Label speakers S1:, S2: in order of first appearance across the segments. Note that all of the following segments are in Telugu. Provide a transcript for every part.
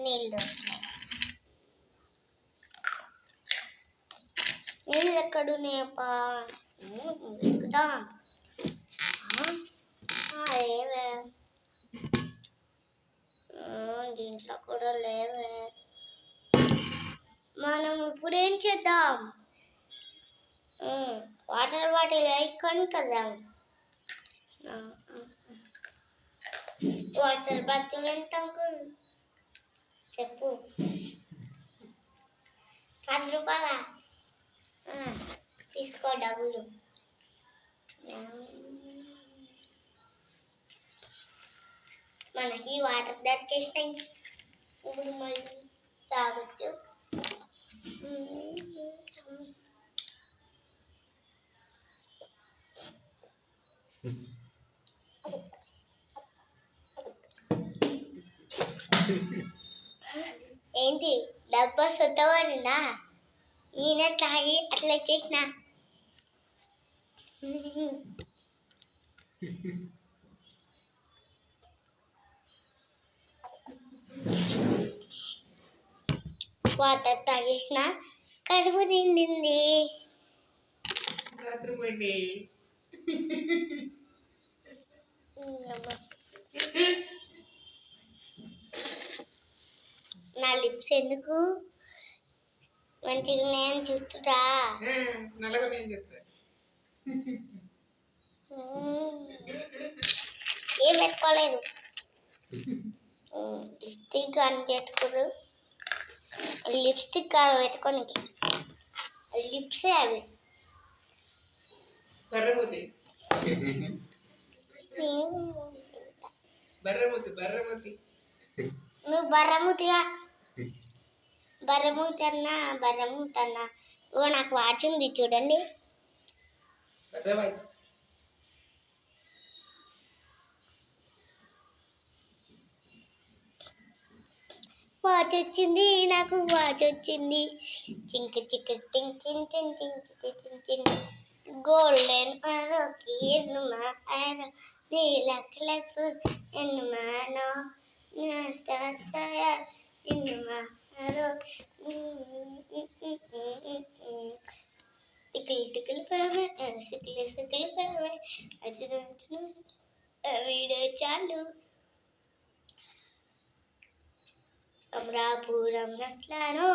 S1: నీళ్ళు దొరికినాయి. నీళ్ళు ఎక్కడున్నాయప్పా వెతుకుదా. లేవే, దీంట్లో కూడా లేవే. మనం ఇప్పుడు ఏం చేద్దాం? వాటర్ బాటిల్ వేసుకొని కదా. వాటర్ బాటిల్ ఎంత అంకుల్ చెప్పు? 10 రూపాయలా? తీసుకో డబ్బులు. మనకి వాటర్ దొరికేస్తాయి. ఇప్పుడు మళ్ళీ తాగొచ్చు. ఏంటి డబ్బా సొత్తవాడినా? ఈయన తాగి అట్లా చేసిన. వాటర్ తాగేసిన, కడుపు నిండింది. నా లిప్స్ ఎందుకు మంచిగా నేను చూస్తురా? ఏం పెట్టుకోలేదు. లిప్స్టిక్ అని పెట్టుకోరు. లిప్స్టిక్ కాదు పెట్టుకోనికి, లిప్సే అవి. నువ్వు బర్రమూతిగా బర్రమూతి అన్నా. ఓ నాకు వాచ్ ఉంది చూడండి. వాచ్ వచ్చింది, నాకు వాచ్ వచ్చింది. చింక్ చిక్ టింగ్ చిన్ చిన్ చింక్ చిన్ చిన్. గోల్డెన్ ఆరోకి ఎన్నుమా ఆరో నీల క్లఫ్ ఎన్నుమా నో స్టార్ సాయా ఎన్నుమా ఆరో. టికిల్ టికిల్ పామే సికిల్ పామే వీడియో చాలు. అమరాపురం నట్లానో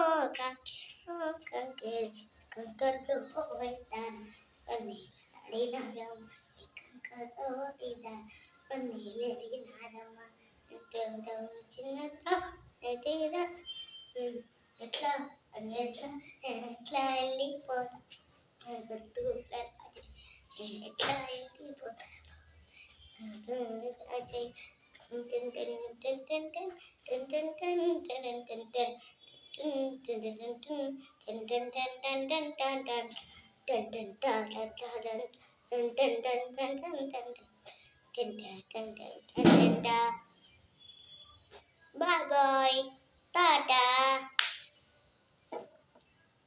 S1: కంకర్తో పోయితాను పన్నీలాడినారమ్మ కంకర్తో పన్నీలాడినారమ్మ చిన్న ఎట్లా ఎట్లా వెళ్ళిపోతా ఎట్లా వెళ్ళిపోతా. Bye bye, tata.